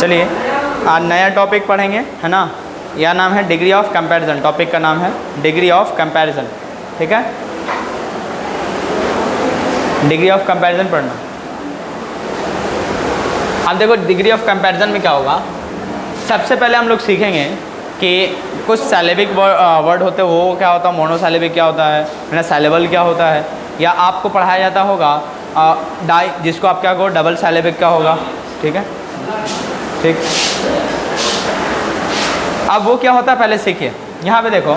चलिए आज नया टॉपिक पढ़ेंगे, है ना। यह नाम है डिग्री ऑफ कंपैरिजन। टॉपिक का नाम है डिग्री ऑफ कंपैरिजन, ठीक है। डिग्री ऑफ कंपैरिजन पढ़ना। अब देखो डिग्री ऑफ कंपैरिजन में क्या होगा। सबसे पहले हम लोग सीखेंगे कि कुछ सैलेबिक वर्ड होते हैं, वो क्या होता है, मोनोसैलेबिक क्या होता है, सैलेबल क्या होता है, या आपको पढ़ाया जाता होगा डाई, जिसको आप क्या कहो डबल सैलेबिक क्या होगा, ठीक है। ठीक, अब वो क्या होता है पहले सीखिए। यहाँ पे देखो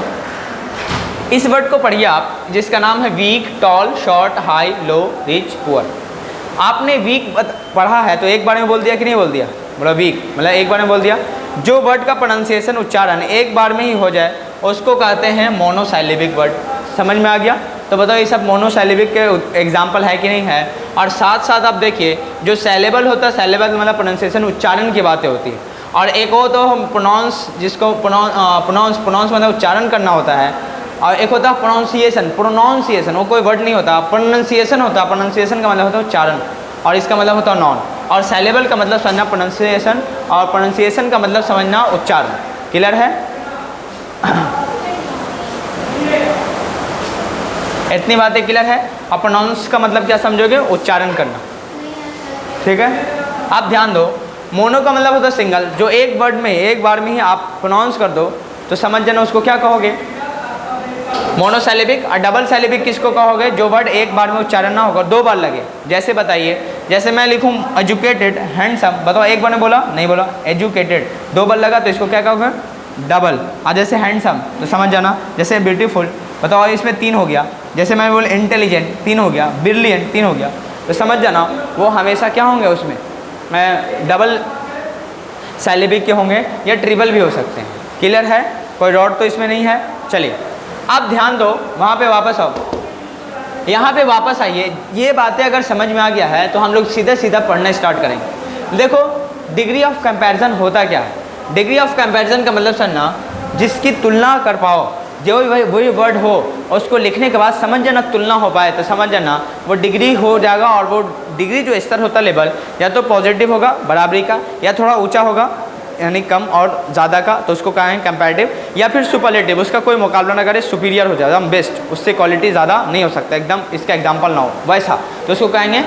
इस वर्ड को पढ़िए आप, जिसका नाम है वीक, टॉल, शॉर्ट, हाई, लो, रिच, पुअर। आपने वीक पढ़ा है तो एक बार में बोल दिया कि नहीं बोल दिया, बोला वीक मतलब एक बार में बोल दिया। जो वर्ड का प्रोनाउंसिएशन उच्चारण एक बार में ही हो जाए उसको कहते हैं मोनोसैलेबिक वर्ड। समझ में आ गया? तो बताओ ये सब मोनोसैलेबिक के एग्जाम्पल है कि नहीं है। और साथ साथ आप देखिए जो सैलेबल होता है, सैलेबल मतलब प्रोनाउंसिएशन उच्चारण की बातें होती है, और एक हो तो हम प्रोनाउंस, जिसको प्रोनाउंस मतलब उच्चारण करना होता है, और एक होता है प्रोनाउंसिएशन वो कोई वर्ड नहीं होता, प्रोनाउंसिएशन होता है। प्रोनाउंसिएशन का मतलब होता है उच्चारण और इसका मतलब होता है नॉन। और सैलेबल का मतलब समझना प्रोनाउंसिएशन, और प्रोनाउंसिएशन का मतलब समझना उच्चारण। क्लियर है? इतनी बातें क्लियर है। और प्रोनाउंस का मतलब क्या समझोगे, उच्चारण करना, ठीक है। आप ध्यान दो, मोनो का मतलब होता है सिंगल, जो एक वर्ड में एक बार में ही आप प्रोनाउंस कर दो तो समझ जाना उसको क्या कहोगे, मोनोसैलेबिक। और डबल सैलेबिक किसको कहोगे, जो वर्ड एक बार में उच्चारण ना होगा, दो बार लगे। जैसे बताइए, जैसे मैं लिखूँ एजुकेटेड, हैंडसम, बताओ एक बार में बोला नहीं बोला, एजुकेटेड दो बार लगा तो इसको क्या कहोगे, डबल। और जैसे हैंडसम तो समझ जाना, जैसे ब्यूटीफुल बताओ इसमें तीन हो गया। जैसे मैं बोल इंटेलिजेंट तीन हो गया, ब्रिलियंट तीन हो गया, तो समझ जाना वो हमेशा क्या होंगे, उसमें डबल सैलेबिक के होंगे या ट्रिपल भी हो सकते हैं। क्लियर है? कोई डॉट तो इसमें नहीं है। चलिए आप ध्यान दो, वहाँ पे वापस आओ, यहाँ पे वापस आइए। ये बातें अगर समझ में आ गया है तो हम लोग सीधा सीधा पढ़ना स्टार्ट करेंगे। देखो डिग्री ऑफ कंपैरिजन होता क्या है। डिग्री ऑफ कंपैरिजन का मतलब समझना, जिसकी तुलना कर पाओ, जो वही वर्ड हो उसको लिखने के बाद समझ जाना तुलना हो पाए तो समझ जाना वो डिग्री हो जाएगा। और वो डिग्री जो स्तर होता है लेवल, या तो पॉजिटिव होगा बराबरी का, या थोड़ा ऊंचा होगा यानी कम और ज़्यादा का, तो उसको कहेंगे कंपैरेटिव, या फिर सुपरलेटिव, उसका कोई मुकाबला ना करे, सुपीरियर हो जाए एकदम बेस्ट, उससे क्वालिटी ज़्यादा नहीं हो सकता, एकदम इसका एग्जाम्पल ना हो वैसा, तो उसको कहेंगे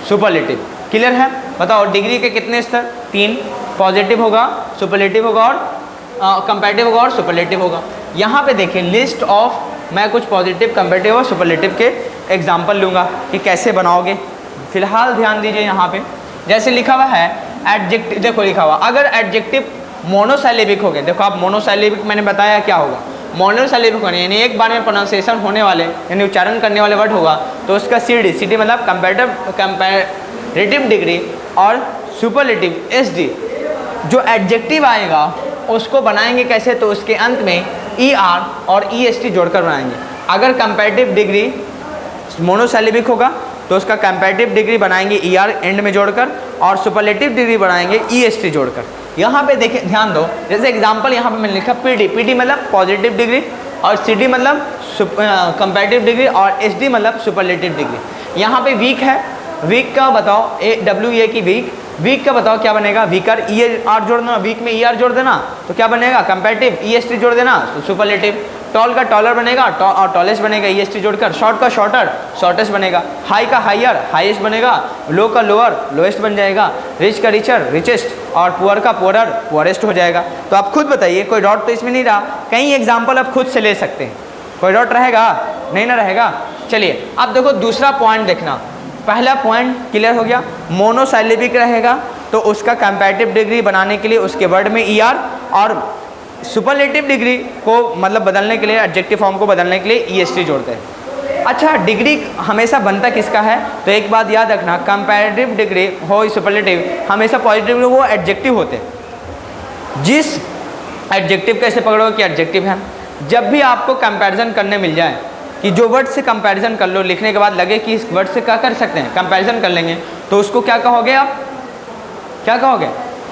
सुपरलेटिव। क्लियर है? बताओ डिग्री के कितने स्तर, तीन, पॉजिटिव होगा, सुपरलेटिव होगा और कंपैरेटिव होगा और सुपरलेटिव होगा। यहाँ पे देखिए लिस्ट ऑफ, मैं कुछ पॉजिटिव, कंपैरेटिव और सुपरलेटिव के एग्जाम्पल लूँगा कि कैसे बनाओगे। फिलहाल ध्यान दीजिए, यहाँ पे जैसे लिखा हुआ है एडजेक्टिव, देखो लिखा हुआ अगर एडजेक्टिव मोनोसैलेबिक हो गए, देखो आप मोनोसैलेबिक मैंने बताया क्या होगा, मोनोसैलेबिक होने यानी एक बार में प्रोनाउंसिएशन होने वाले यानी उच्चारण करने वाले वर्ड होगा तो उसका सी डी मतलब कंपैरेटिव डिग्री, और सुपरलेटिव SD। जो एडजेक्टिव आएगा उसको बनाएंगे कैसे, तो उसके अंत में ER और EST जोड़कर बनाएंगे। अगर कंपैरेटिव डिग्री मोनोसैलेबिक होगा तो उसका कंपैरेटिव डिग्री बनाएंगे ER एंड में जोड़कर, और सुपरलेटिव डिग्री बनाएंगे EST जोड़कर। यहाँ पे देखिए ध्यान दो, जैसे एग्जांपल यहाँ पे मैंने लिखा PD मतलब पॉजिटिव डिग्री, और CD मतलब कंपैरेटिव डिग्री, और SD मतलब सुपरलेटिव डिग्री। यहाँ पे वीक है, वीक का बताओ WA की वीक का बताओ क्या बनेगा, वीकर ER जोड़ देना, वीक में ER जोड़ देना तो क्या बनेगा, कंपैरेटिव, EST जोड़ देना तो सुपरलेटिव। टॉल का टॉलर बनेगा और टॉलेस्ट बनेगा EST जोड़कर, शॉर्ट का शॉर्टर, शॉर्टेस्ट बनेगा, हाई का हायर, हाईएस्ट बनेगा, लो का लोअर, लोएस्ट बन जाएगा, रिच का रिचर, रिचेस्ट, और पुअर का पुअरर, पुअरेस्ट हो जाएगा। तो आप खुद बताइए, कोई डॉट तो इसमें नहीं रहा, कई एग्जाम्पल आप खुद से ले सकते हैं। कोई डॉट रहेगा नहीं ना रहेगा। चलिए अब देखो दूसरा पॉइंट देखना। पहला पॉइंट क्लियर हो गया, मोनोसैलेबिक रहेगा तो उसका कंपैरेटिव डिग्री बनाने के लिए उसके वर्ड में ER, और सुपरलेटिव डिग्री को मतलब बदलने के लिए, एडजेक्टिव फॉर्म को बदलने के लिए EST जोड़ते हैं। अच्छा डिग्री हमेशा बनता किसका है, तो एक बात याद रखना, कंपैरेटिव डिग्री हो सुपरलेटिव हमेशा पॉजिटिव वो एडजेक्टिव होते हैं। जिस एडजेक्टिव कैसे पकड़ोगे कि एडजेक्टिव है, जब भी आपको कंपैरिजन करने मिल जाए कि जो वर्ड से कंपैरिजन कर लो, लिखने के बाद लगे कि इस वर्ड से क्या कर सकते हैं, कंपैरिजन कर लेंगे, तो उसको क्या कहोगे आप, क्या कहोगे,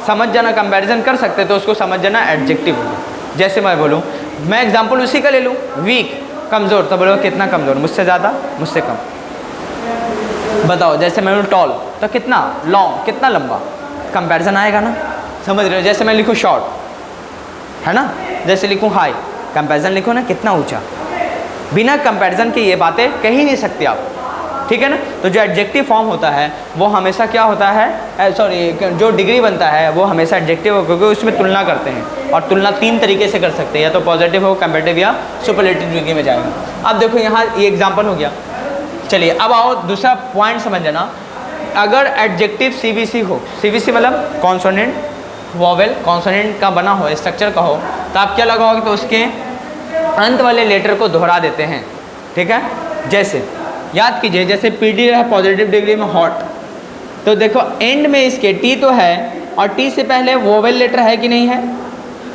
समझ जाना कंपैरिजन कर सकते तो उसको समझ जाना एडजेक्टिव होगा। जैसे मैं बोलूँ, मैं एग्जांपल उसी का ले लूँ, वीक कमज़ोर, तो बोलो कितना कमज़ोर, मुझसे ज़्यादा मुझसे कम। बताओ जैसे मैं बोलूँ टॉल तो कितना लॉन्ग, कितना लंबा, कंपैरिजन आएगा ना। समझ रहे हो? जैसे मैं लिखूँ शॉर्ट, है ना, जैसे लिखूँ हाई, कंपैरिजन लिखो ना कितना ऊंचा, बिना कंपैरिजन के ये बातें कह ही नहीं सकते आप, ठीक है ना। तो जो एडजेक्टिव फॉर्म होता है वो हमेशा क्या होता है, सॉरी, जो डिग्री बनता है वो हमेशा एडजेक्टिव हो, क्योंकि उसमें तुलना करते हैं, और तुलना 3 तरीके से कर सकते हैं, या तो पॉजिटिव हो, कंपैरेटिव या सुपरलेटिव डिग्री में जाएगा। अब देखो यहाँ ये एग्जाम्पल हो गया। चलिए अब आओ दूसरा पॉइंट समझ लेना। अगर एडजेक्टिव CVC हो, CVC मतलब कॉन्सोनेंट वॉवेल कॉन्सोनेंट का बना हो, स्ट्रक्चर का हो, तो आप क्या लगाओगे, तो उसके अंत वाले लेटर को दोहरा देते हैं, ठीक है। जैसे याद कीजिए, जैसे PD है पॉजिटिव डिग्री में हॉट, तो देखो एंड में इसके T तो है, और T से पहले वोवेल लेटर है कि नहीं है,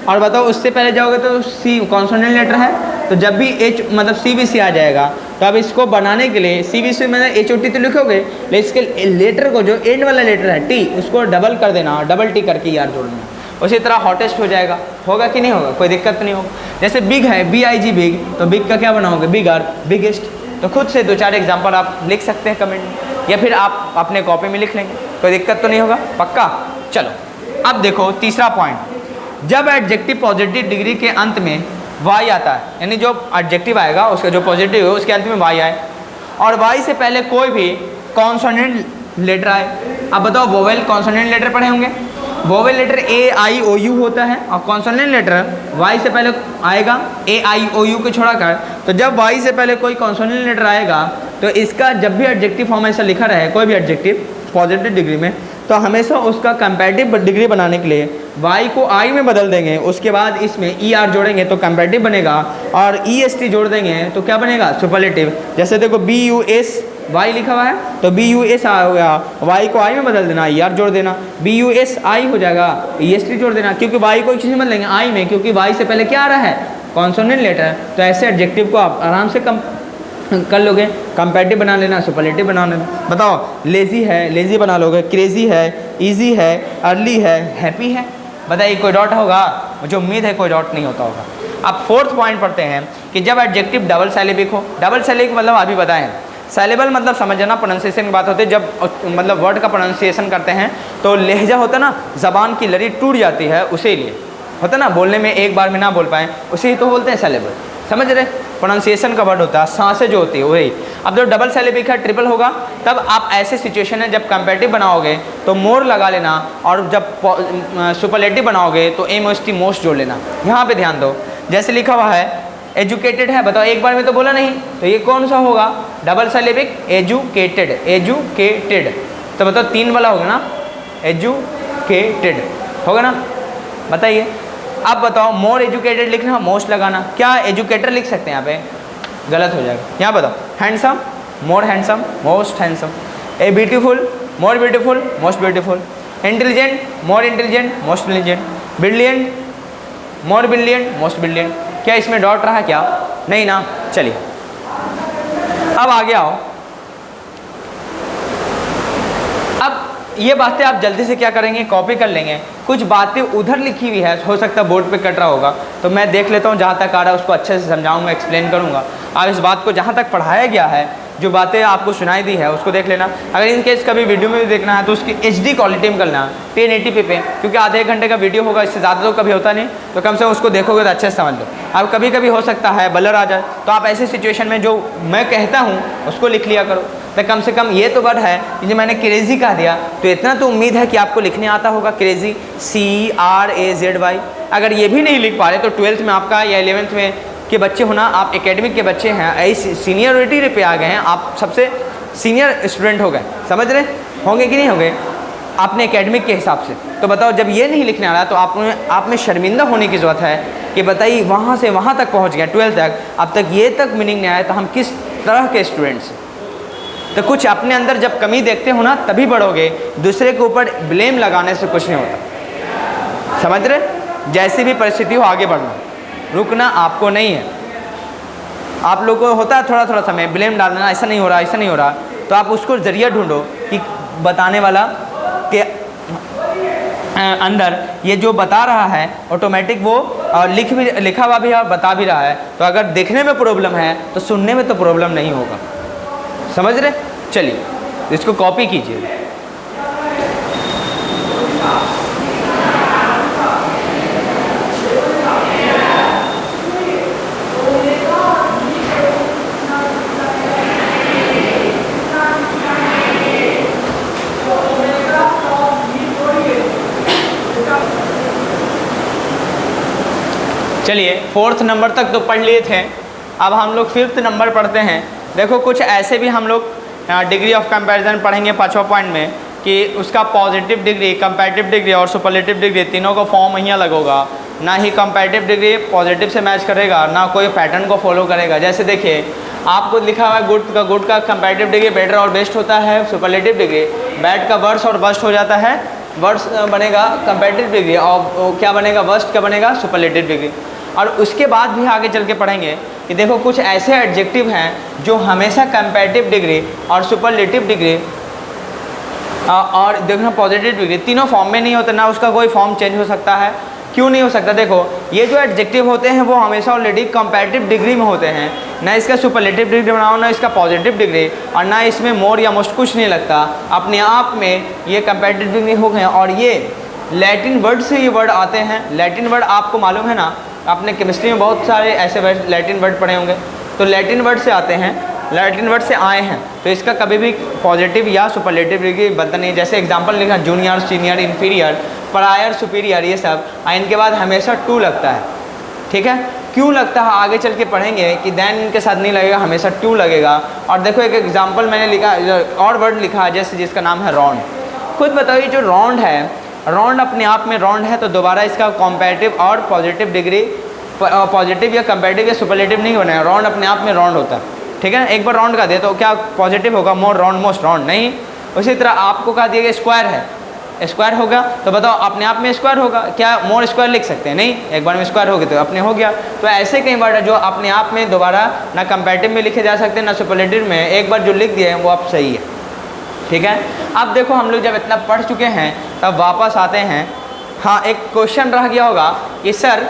और बताओ उससे पहले जाओगे तो C कॉन्सोनेंट लेटर है, तो जब भी H मतलब CVC आ जाएगा, तो अब इसको बनाने के लिए CVC में HOT तो लिखोगे, लेकिन इसके लेटर को जो एंड वाला लेटर है T, उसको डबल कर देना, डबल T करके यार जोड़ना, उसी तरह हॉटेस्ट हो जाएगा। होगा कि नहीं होगा, कोई दिक्कत तो नहीं होगा। जैसे बिग है BIG बिग, तो बिग का क्या बनाओगे, बिगर, बिगेस्ट। तो खुद से 2-4 एग्जाम्पल आप लिख सकते हैं कमेंट में, या फिर आप अपने कॉपी में लिख लेंगे, कोई दिक्कत तो नहीं होगा, पक्का। चलो अब देखो तीसरा पॉइंट, जब एडजेक्टिव पॉजिटिव डिग्री के अंत में वाई आता है, यानी जो एडजेक्टिव आएगा उसका जो पॉजिटिव है उसके अंत में वाई आए, और वाई से पहले कोई भी कॉन्सोनेंट लेटर आए। अब बताओ वोवेल कॉन्सोनेंट लेटर पढ़े होंगे, वोवेल लेटर AIOU होता है, और कॉन्सोनेंट लेटर वाई से पहले आएगा, AIOU को छोड़ा कर। तो जब वाई से पहले कोई कॉन्सोनेंट लेटर आएगा, तो इसका जब भी एडजेक्टिव फॉर्म ऐसा लिखा रहे, कोई भी एडजेक्टिव पॉजिटिव डिग्री में, तो हमेशा उसका कंपैरेटिव डिग्री बनाने के लिए वाई को आई में बदल देंगे, उसके बाद इसमें ER जोड़ेंगे तो कंपैरेटिव बनेगा, और EST जोड़ देंगे तो क्या बनेगा, सुपरलेटिव। जैसे देखो BUS वाई लिखा हुआ है, तो BUS हो गया, वाई को आई में बदल देना, ER जोड़ देना, BUSI हो जाएगा, EST जोड़ देना, क्योंकि वाई को किसी में बदलेंगे आई में, क्योंकि वाई से पहले क्या आ रहा है, कॉन्सोनेंट लेटर। तो ऐसे एडजेक्टिव को आप आराम से कर लोगे, कंपैरेटिव बना लेना, सुपरलेटिव बना लेना। बताओ लेजी है, लेजी बना लोगे, क्रेजी है, इजी है, अर्ली है, हैप्पी है। बताइए कोई डॉट होगा, मुझे उम्मीद है कोई डॉट नहीं होता होगा। अब 4th पॉइंट पढ़ते हैं कि जब एडजेक्टिव डबल सैलिबिक हो, डबल सैलिबिक मतलब अभी बताएं, सैलेबल मतलब समझना, प्रोनाउंसिएशन की बात होती है, जब मतलब वर्ड का प्रोनाउंसिएशन करते हैं तो लहजा होता है ना, ज़बान की लड़ी टूट जाती है, उसी लिए होता है ना, बोलने में एक बार में ना बोल पाएँ, उसे तो बोलते हैं सैलेबल, समझ रहे। प्रोनाउंसिएशन का वर्ड होता है, सांसें जो होती है वही। अब जो डबल सैलिबिक है, ट्रिपल होगा, तब आप ऐसे सिचुएशन है जब कंपैरेटिव बनाओगे तो मोर लगा लेना, और जब सुपरलेटिव बनाओगे तो MOST मोस्ट जोड़ लेना। यहाँ पे ध्यान दो, जैसे लिखा हुआ है एजुकेटेड है, बताओ एक बार में तो बोला नहीं, तो ये कौन सा होगा, डबल सैलिबिक, एजुकेटेड, एजुकेटेड, तो बताओ 3 वाला होगा ना, एजुकेटेड होगा ना, बताइए। अब बताओ मोर एजुकेटेड लिखना, मोस्ट लगाना, क्या एजुकेटर लिख सकते हैं यहाँ पे, गलत हो जाएगा। यहाँ बताओ handsome, more handsome, most handsome, a beautiful, more beautiful, most beautiful, intelligent, more intelligent, most intelligent, brilliant, more brilliant, most brilliant. क्या इसमें डॉट रहा क्या, नहीं ना। चलिए अब आगे आओ। अब ये बातें आप जल्दी से क्या करेंगे, कॉपी कर लेंगे। कुछ बातें उधर लिखी हुई है, हो सकता है बोर्ड पे कट रहा होगा, तो मैं देख लेता हूँ, जहाँ तक आ रहा है उसको अच्छे से समझाऊंगा, एक्सप्लेन करूँगा। आप इस बात को जहाँ तक पढ़ाया गया है, जो बातें आपको सुनाई दी है उसको देख लेना। अगर इन केस कभी वीडियो में भी देखना है तो उसकी HD क्वालिटी में करना, 1080p पे, क्योंकि आधे 1 घंटे का वीडियो होगा, इससे ज़्यादा तो कभी होता नहीं, तो कम से कम उसको देखोगे तो अच्छे से समझ लो। अब कभी कभी हो सकता है ब्लर आ जाए, तो आप ऐसे सिचुएशन में जो मैं कहता हूँ उसको लिख लिया करो। तो कम से कम ये तो वर्ड है कि मैंने क्रेजी कह दिया, तो इतना तो उम्मीद है कि आपको लिखने आता होगा, क्रेजी, CRAZY। अगर ये भी नहीं लिख पा रहे तो 12th में आपका या 11th में के बच्चे होना, आप एकेडमिक के बच्चे हैं, ऐसी सीनियरिटी पे आ गए हैं, आप सबसे सीनियर स्टूडेंट हो गए, समझ रहे होंगे कि नहीं होंगे आपने एकेडमिक के हिसाब से। तो बताओ जब ये नहीं लिखने आ रहा तो आप में शर्मिंदा होने की ज़रूरत है कि बताइए वहाँ से वहाँ तक पहुँच गया 12th तक, अब तक ये तक मीनिंग नहीं आया, तो हम किस तरह के स्टूडेंट्स हैं। तो कुछ अपने अंदर जब कमी देखते हो ना तभी बढ़ोगे, दूसरे के ऊपर ब्लेम लगाने से कुछ नहीं होता, समझ रहे। जैसी भी परिस्थिति हो आगे बढ़ना, रुकना आपको नहीं है। आप लोगों को होता है थोड़ा थोड़ा समय ब्लेम डाल देना, ऐसा नहीं हो रहा, ऐसा नहीं हो रहा, तो आप उसको ज़रिया ढूंढो कि बताने वाला के अंदर ये जो बता रहा है ऑटोमेटिक वो लिखा हुआ भी है और बता भी रहा है। तो अगर देखने में प्रॉब्लम है तो सुनने में तो प्रॉब्लम नहीं होगा, समझ रहे। चलिए इसको कॉपी कीजिए। चलिए 4th नंबर तक तो पढ़ लिए थे, अब हम लोग 5th नंबर पढ़ते हैं। देखो कुछ ऐसे भी हम लोग डिग्री ऑफ कंपैरिजन पढ़ेंगे 5वां पॉइंट में कि उसका पॉजिटिव डिग्री, कंपैरेटिव डिग्री और सुपरलेटिव डिग्री तीनों का फॉर्म ही अलग होगा। ना ही कंपैरेटिव डिग्री पॉजिटिव से मैच करेगा, ना कोई पैटर्न को फॉलो करेगा। जैसे देखिए आपको लिखा हुआ है गुड का कंपैरेटिव डिग्री बेटर और बेस्ट होता है, सुपरलेटिव डिग्री बैड का वर्स और वर्स्ट हो जाता है, वर्स बनेगा कंपैरेटिव डिग्री और क्या बनेगा वर्स्ट का बनेगा सुपरलेटिव डिग्री। और उसके बाद भी आगे चल के पढ़ेंगे कि देखो कुछ ऐसे एडजेक्टिव हैं जो हमेशा कंपैरेटिव डिग्री और सुपरलेटिव डिग्री और देखना पॉजिटिव डिग्री तीनों फॉर्म में नहीं होते, ना उसका कोई फॉर्म चेंज हो सकता है। क्यों नहीं हो सकता? देखो ये जो एडजेक्टिव होते हैं वो हमेशा ऑलरेडी कंपैरेटिव डिग्री में होते हैं, ना इसका सुपरलेटिव डिग्री बनाओ ना इसका पॉजिटिव डिग्री, और ना इसमें मोर या मोस्ट कुछ नहीं लगता, अपने आप में ये कंपैरेटिव डिग्री हो गए। और ये लैटिन वर्ड से ये वर्ड आते हैं। लैटिन वर्ड आपको मालूम है ना, आपने केमिस्ट्री में बहुत सारे ऐसे वर्ड लैटिन वर्ड पढ़े होंगे, तो लैटिन वर्ड से आते हैं, लैटिन वर्ड से आए हैं, तो इसका कभी भी पॉजिटिव या सुपरलेटिव डिग्री बनता नहीं। जैसे एग्जांपल लिखा junior, senior, inferior, prior, superior, ये सब इनके बाद हमेशा टू लगता है। ठीक है, क्यों लगता है आगे चल के पढ़ेंगे कि देन इनके साथ नहीं लगेगा, हमेशा टू लगेगा। और देखो एक एग्जांपल मैंने लिखा और वर्ड लिखा है जैसे जिसका नाम है रॉन्ड। खुद बताइए जो रॉन्ड है, रॉन्ड अपने आप में रॉन्ड है, तो दोबारा इसका कंपैरेटिव और पॉजिटिव डिग्री पॉजिटिव या कंपैरेटिव या सुपरलेटिव नहीं होना है, रॉन्ड अपने आप में रॉन्ड होता है। ठीक है, एक बार रॉन्ड का दे तो क्या पॉजिटिव होगा मोर रॉन्ड मोस्ट रॉन्ड नहीं। उसी तरह आपको कहा दिया गया स्क्वायर है, स्क्वायर होगा तो बताओ अपने आप में स्क्वायर होगा, क्या मोर स्क्वायर लिख सकते हैं? नहीं, एक बार में स्क्वायर हो गया तो अपने हो गया। तो ऐसे कई वर्ड है जो अपने आप में दोबारा ना कंपैरेटिव में लिखे जा सकते हैं ना सुपरलेटिव में, एक बार जो लिख दिए हैं वो अब सही है। ठीक है, अब देखो हम लोग जब इतना पढ़ चुके हैं तब वापस आते हैं। हाँ, एक क्वेश्चन रह गया होगा कि सर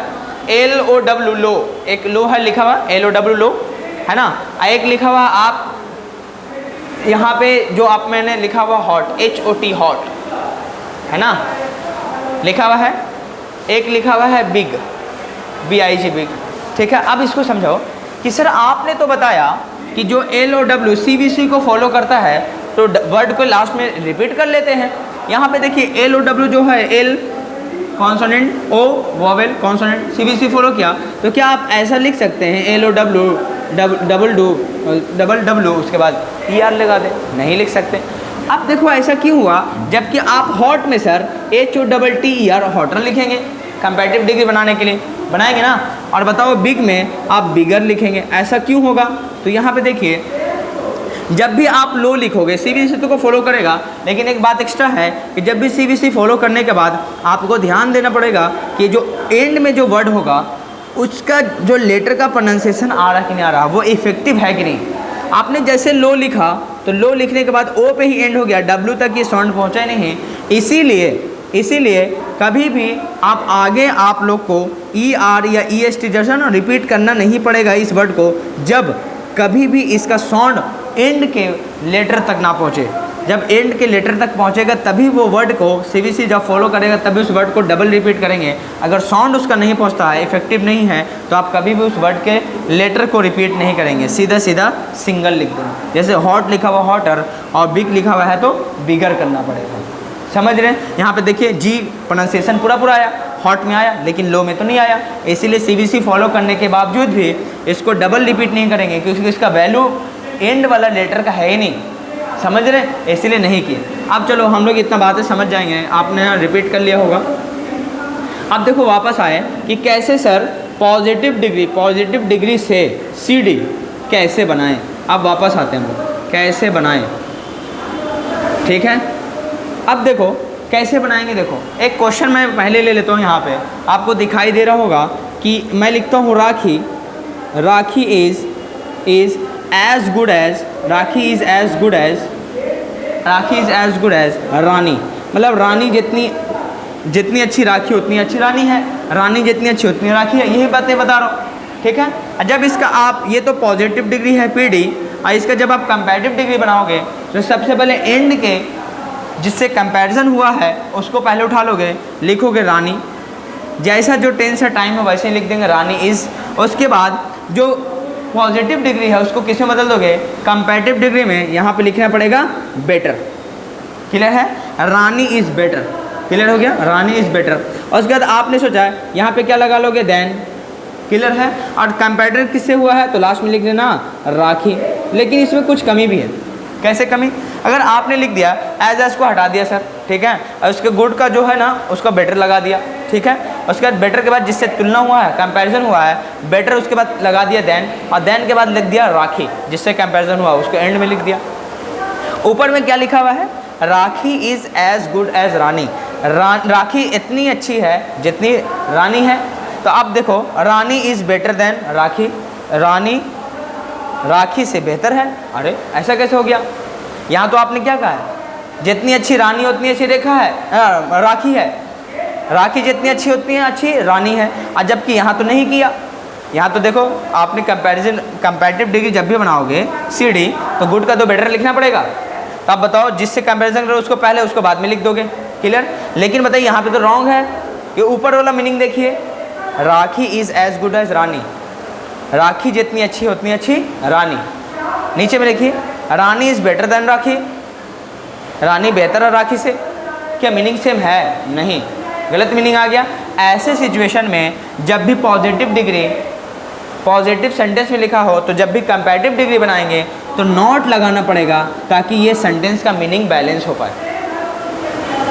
LOW लो, एक लो है लिखा हुआ LOW लो है ना, एक लिखा हुआ आप यहाँ पे जो आप मैंने लिखा हुआ हॉट HOT हॉट है ना लिखा हुआ है, एक लिखा हुआ है बिग BIG बिग। ठीक है, अब इसको समझाओ कि सर आपने तो बताया कि जो LOW CBC को फॉलो करता है तो वर्ड को लास्ट में रिपीट कर लेते हैं। यहाँ पे देखिए LOW जो है L consonant, O vowel consonant, CBC follow किया, तो क्या आप ऐसा लिख सकते हैं LOW डबल W उसके बाद ER लगा दें? नहीं लिख सकते। अब देखो ऐसा क्यों हुआ, जबकि आप हॉट में सर HOTTER हॉटर लिखेंगे कंपैरेटिव डिग्री बनाने के लिए, बनाएंगे ना। और बताओ बिग में आप बिगर लिखेंगे, ऐसा क्यों होगा? तो यहाँ पे देखिए जब भी आप लो लिखोगे CBC तो को फॉलो करेगा, लेकिन एक बात एक्स्ट्रा है कि जब भी CBC फॉलो करने के बाद आपको ध्यान देना पड़ेगा कि जो एंड में जो वर्ड होगा उसका जो लेटर का प्रोनाउंसिएशन आ रहा कि नहीं आ रहा, वो इफेक्टिव है कि नहीं। आपने जैसे लो लिखा तो लो लिखने के बाद O पे ही एंड हो गया, W तक ये साउंड पहुँचा नहीं, इसीलिए कभी भी आप आगे आप लोग को ER या EST जैसा ना रिपीट करना नहीं पड़ेगा इस वर्ड को, जब कभी भी इसका साउंड एंड के लेटर तक ना पहुँचे। जब एंड के लेटर तक पहुँचेगा तभी वो वर्ड को CBC जब फॉलो करेगा तभी उस वर्ड को डबल रिपीट करेंगे। अगर साउंड उसका नहीं पहुँचता है, इफेक्टिव नहीं है, तो आप कभी भी उस वर्ड के लेटर को रिपीट नहीं करेंगे, सीधा सिंगल लिख देंगे। जैसे हॉट लिखा हुआ हॉटर और बिग लिखा हुआ है तो बिगर करना पड़ेगा। समझ रहे हैं? यहाँ पे देखिए G प्रोनाउंसिएशन पूरा आया, हॉट में आया लेकिन लो में तो नहीं आया, इसीलिए CBC फॉलो करने के बावजूद भी इसको डबल रिपीट नहीं करेंगे क्योंकि इसका वैल्यू एंड वाला लेटर का है ही नहीं। समझ रहे हैं? इसीलिए नहीं किए। अब चलो हम लोग इतना बातें समझ जाएंगे, आपने रिपीट कर लिया होगा। अब देखो वापस आए कि कैसे सर पॉजिटिव डिग्री से CD कैसे बनाएं। अब वापस आते हैं हम लोग कैसे बनाएं। ठीक है, अब देखो कैसे बनाएंगे। देखो एक क्वेश्चन मैं पहले ले लेता हूँ, यहाँ पे आपको दिखाई दे रहा होगा कि मैं लिखता हूँ राखी इज़ एज गुड एज रानी। मतलब रानी जितनी अच्छी राखी उतनी अच्छी रानी है, रानी जितनी अच्छी उतनी राखी है, यही बातें बता रहा हूँ। ठीक है, जब इसका आप ये तो पॉजिटिव डिग्री है PD, और इसका जब आप कंपैरेटिव डिग्री बनाओगे तो सबसे पहले एंड के जिससे कंपैरिजन हुआ है उसको पहले उठा लोगे, लिखोगे रानी, जैसा जो टेंस है टाइम है वैसे ही लिख देंगे रानी इज़। उसके बाद जो पॉजिटिव डिग्री है उसको किस में बदल दोगे, कंपैरेटिव डिग्री में, यहाँ पे लिखना पड़ेगा बेटर। क्लियर है? रानी इज़ बेटर। क्लियर हो गया? रानी इज़ बेटर। और उसके बाद आपने सोचा है यहाँ पे क्या लगा लोगे, देन क्लियर है। और कंपैरेटर किससे हुआ है तो लास्ट में लिख देना राखी। लेकिन इसमें कुछ कमी भी है। कैसे कमी? अगर आपने लिख दिया एज को हटा दिया सर, ठीक है, और उसके गुड का जो है ना उसका बेटर लगा दिया, ठीक है, उसके बाद बेटर के बाद जिससे तुलना हुआ है, कंपैरिजन हुआ है, बेटर उसके बाद लगा दिया देन, और देन के बाद लिख दिया राखी जिससे कंपैरिजन हुआ, उसको एंड में लिख दिया। ऊपर में क्या लिखा हुआ है? राखी इज़ एज गुड एज रानी। राखी इतनी अच्छी है जितनी रानी है। तो अब देखो रानी इज़ बेटर देन राखी, रानी राखी से बेहतर है। अरे ऐसा कैसे हो गया? यहाँ तो आपने क्या कहा है? जितनी अच्छी रानी उतनी अच्छी रेखा है, राखी है। राखी जितनी अच्छी उतनी अच्छी रानी है। और जबकि यहाँ तो नहीं किया। यहाँ तो देखो आपने कंपैरेटिव डिग्री जब भी बनाओगे CD तो गुड का तो बेटर लिखना पड़ेगा। तो आप बताओ जिससे कंपैरिजन करो उसको पहले उसको बाद में लिख दोगे, क्लियर। लेकिन बताइए यहाँ पे तो रॉन्ग है कि ऊपर वाला मीनिंग देखिए, राखी इज़ एज गुड एज रानी, राखी जितनी अच्छी उतनी अच्छी रानी। नीचे में देखिए रानी इज़ बेटर देन राखी, रानी बेहतर है राखी से। क्या मीनिंग सेम है? नहीं, गलत मीनिंग आ गया। ऐसे सिचुएशन में जब भी पॉजिटिव डिग्री पॉजिटिव सेंटेंस में लिखा हो तो जब भी कंपैरेटिव डिग्री बनाएंगे तो नॉट लगाना पड़ेगा ताकि ये सेंटेंस का मीनिंग बैलेंस हो पाए।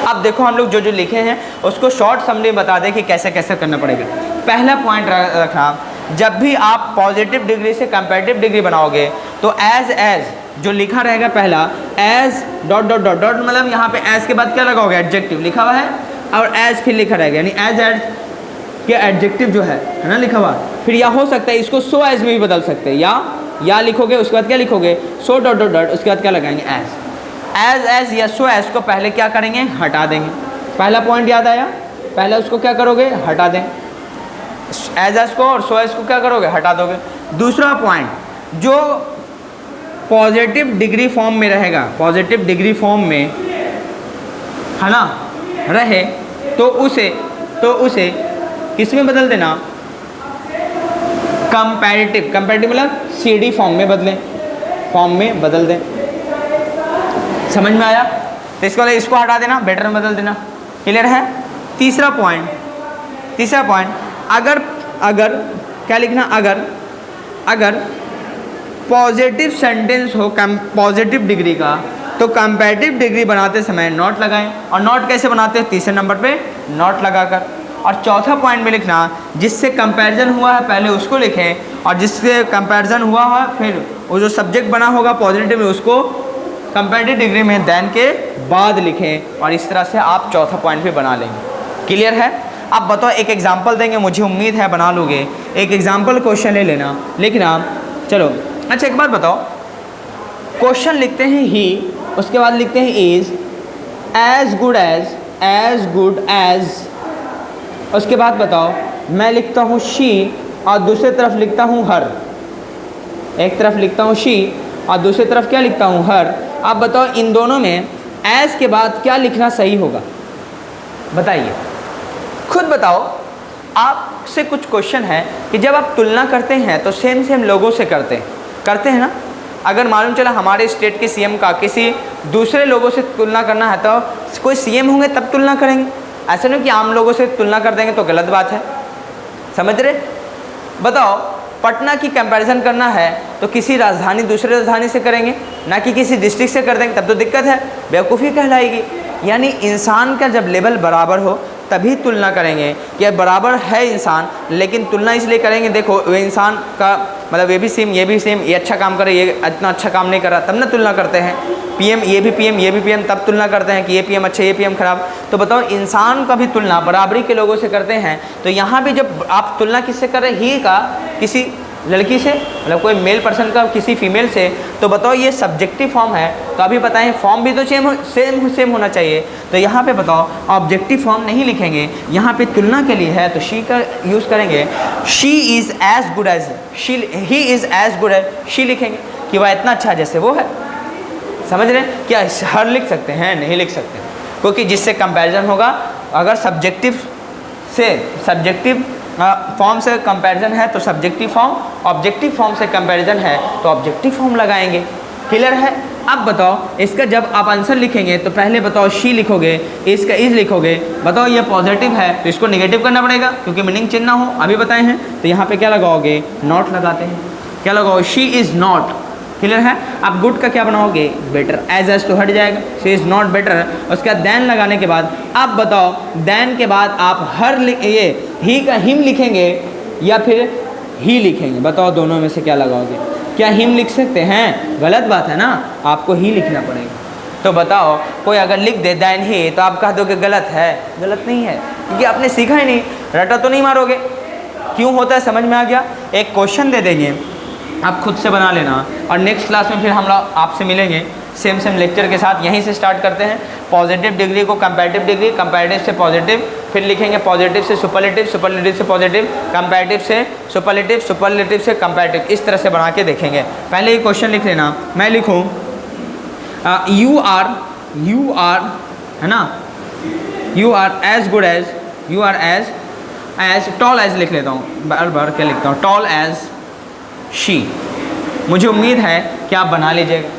अब देखो हम लोग जो जो लिखे हैं उसको शॉर्ट समरी बता दें कि कैसे कैसे करना पड़ेगा। पहला पॉइंट रखना, जब भी आप पॉजिटिव डिग्री से कंपैरेटिव डिग्री बनाओगे तो एज जो लिखा रहेगा पहला as dot dot dot dot, मतलब यहाँ पे एज के बाद क्या लगाओगे? एडजेक्टिव लिखा हुआ है और एज फिर लिखा रहेगा, यानी एज के एडजेक्टिव जो है ना लिखा हुआ। फिर या हो सकता है इसको सो एज में भी बदल सकते हैं, या लिखोगे उसके बाद क्या लिखोगे? सो डॉट डॉट डॉट, उसके बाद क्या लगाएंगे? एज या सो एज को पहले क्या करेंगे? हटा देंगे। पहला पॉइंट याद आया? पहले उसको क्या करोगे? हटा दें। एज को और सो एज को क्या करोगे? हटा दोगे। दूसरा पॉइंट, जो पॉजिटिव डिग्री फॉर्म में रहेगा, पॉजिटिव डिग्री फॉर्म में है ना रहे तो उसे किस में बदल देना? कंपैरेटिव मतलब CD फॉर्म में बदल दें। समझ में आया? तो इसको हटा देना, बेटर में बदल देना, क्लियर है। तीसरा पॉइंट अगर क्या लिखना? अगर पॉजिटिव सेंटेंस हो पॉजिटिव डिग्री का तो कंपैरेटिव डिग्री बनाते समय नॉट लगाएं। और नॉट कैसे बनाते हैं? तीसरे नंबर पे नॉट लगाकर। और चौथा पॉइंट में लिखना, जिससे कंपैरिजन हुआ है पहले उसको लिखें, और जिससे कंपैरिजन हुआ है फिर वो जो सब्जेक्ट बना होगा पॉजिटिव में उसको कंपैरेटिव डिग्री में देन के बाद लिखें। और इस तरह से आप चौथा पॉइंट भी बना लेंगे, क्लियर है। अब बताओ, एक एग्जाम्पल देंगे, मुझे उम्मीद है बना लोगे। एक एग्जाम्पल क्वेश्चन ले लेना, लिखना। चलो अच्छा एक बात बताओ, क्वेश्चन लिखते हैं ही, उसके बाद लिखते हैं इज़ एज गुड एज, उसके बाद बताओ मैं लिखता हूँ शी और दूसरी तरफ लिखता हूँ हर। एक तरफ लिखता हूँ शी और दूसरी तरफ क्या लिखता हूँ? हर। आप बताओ इन दोनों में एज के बाद क्या लिखना सही होगा? बताइए, खुद बताओ। आपसे कुछ क्वेश्चन है कि जब आप तुलना करते हैं तो सेम लोगों से करते हैं ना। अगर मालूम चला हमारे स्टेट के CM का किसी दूसरे लोगों से तुलना करना है तो कोई CM होंगे तब तुलना करेंगे। ऐसा नहीं कि आम लोगों से तुलना कर देंगे तो गलत बात है, समझ रहे? बताओ, पटना की कंपैरिजन करना है तो किसी राजधानी दूसरे राजधानी से करेंगे, ना कि किसी डिस्ट्रिक्ट से कर देंगे, तब तो दिक्कत है, बेवकूफ़ी कहलाएगी। यानी इंसान का जब लेवल बराबर हो तभी तुलना करेंगे कि बराबर है इंसान, लेकिन तुलना इसलिए करेंगे देखो वो इंसान का मतलब ये भी सेम ये भी सेम, ये अच्छा काम करे ये इतना अच्छा काम नहीं कर रहा, तब ना तुलना करते हैं। PM ये भी PM तब तुलना करते हैं कि ये PM अच्छा ये PM खराब। तो बताओ इंसान का भी तुलना बराबरी के लोगों से करते हैं। तो यहाँ भी जब आप तुलना किससे कर रहे हैं? ही का किसी लड़की से, मतलब कोई मेल पर्सन का किसी फीमेल से, तो बताओ ये सब्जेक्टिव फॉर्म है। तो अभी बताएं फॉर्म भी तो सेम होना चाहिए। तो यहाँ पे बताओ ऑब्जेक्टिव फॉर्म नहीं लिखेंगे, यहाँ पे तुलना के लिए है तो शी का यूज़ करेंगे। She is as good as she, he is as good as she लिखेंगे कि वह इतना अच्छा जैसे वो है। समझ रहे हैं? क्या हर लिख सकते हैं? नहीं लिख सकते, क्योंकि जिससे कंपैरिजन होगा अगर सब्जेक्टिव फॉर्म से कंपैरिजन है तो सब्जेक्टिव फॉर्म, ऑब्जेक्टिव फॉर्म से कंपैरिजन है तो ऑब्जेक्टिव फॉर्म लगाएंगे। क्लियर है? अब बताओ इसका जब आप आंसर लिखेंगे तो पहले बताओ शी लिखोगे, इसका इज लिखोगे, बताओ ये पॉजिटिव है तो इसको नेगेटिव करना पड़ेगा क्योंकि मीनिंग चिन्ह ना हो, अभी बताए हैं। तो यहाँ पे क्या लगाओगे, नॉट लगाते हैं। क्या लगाओ, शी इज़ नॉट, क्लियर है। आप गुड का क्या बनाओगे, बेटर, एज तो हट जाएगा, शी इज़ नॉट बेटर। उसके बाद देन लगाने के बाद अब बताओ देन के बाद आप ये ही का हिम लिखेंगे या फिर ही लिखेंगे, बताओ दोनों में से क्या लगाओगे। क्या हिम लिख सकते हैं, गलत बात है ना, आपको ही लिखना पड़ेगा। तो बताओ कोई अगर लिख दे देन ही तो आप कह दोगे गलत है, गलत नहीं है क्योंकि आपने सीखा ही नहीं, रटा तो नहीं मारोगे। क्यों होता है समझ में आ गया। एक क्वेश्चन दे देंगे, आप खुद से बना लेना और नेक्स्ट क्लास में फिर हम लोग आपसे मिलेंगे सेम लेक्चर के साथ। यहीं से स्टार्ट करते हैं। पॉजिटिव डिग्री को कंपैरेटिव डिग्री, कंपैरेटिव से पॉजिटिव, फिर लिखेंगे पॉजिटिव से सुपरलेटिव, सुपरलेटिव से पॉजिटिव, कंपैरेटिव से सुपरलेटिव, सुपरलेटिव से कंपैरेटिव, इस तरह से बना के देखेंगे। पहले ये क्वेश्चन लिख लेना, मैं लिखूँ यू आर है ना, you are as good as, you are as tall as लिख लेता हूँ, बार बार क्या लिखता हूँ, टॉल एज शी। मुझे उम्मीद है कि आप बना लीजिएगा।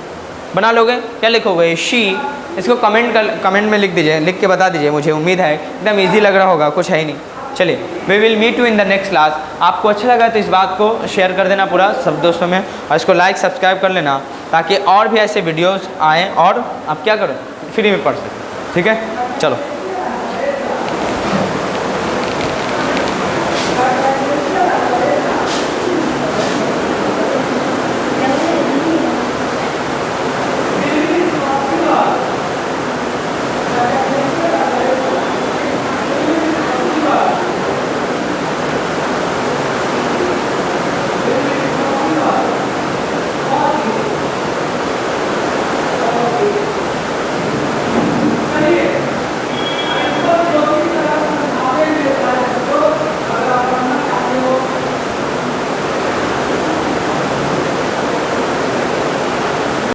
बना लोगे, क्या लिखोगे, शी। इसको कमेंट में लिख दीजिए, लिख के बता दीजिए। मुझे उम्मीद है एकदम इजी लग रहा होगा, कुछ है ही नहीं। चलिए, we will meet you in the next class. आपको अच्छा लगा तो इस बात को शेयर कर देना पूरा सब दोस्तों में, और इसको लाइक सब्सक्राइब कर लेना ताकि और भी ऐसे वीडियोस आएँ और आप क्या करो, फ्री में पढ़ सकें। ठीक है, चलो।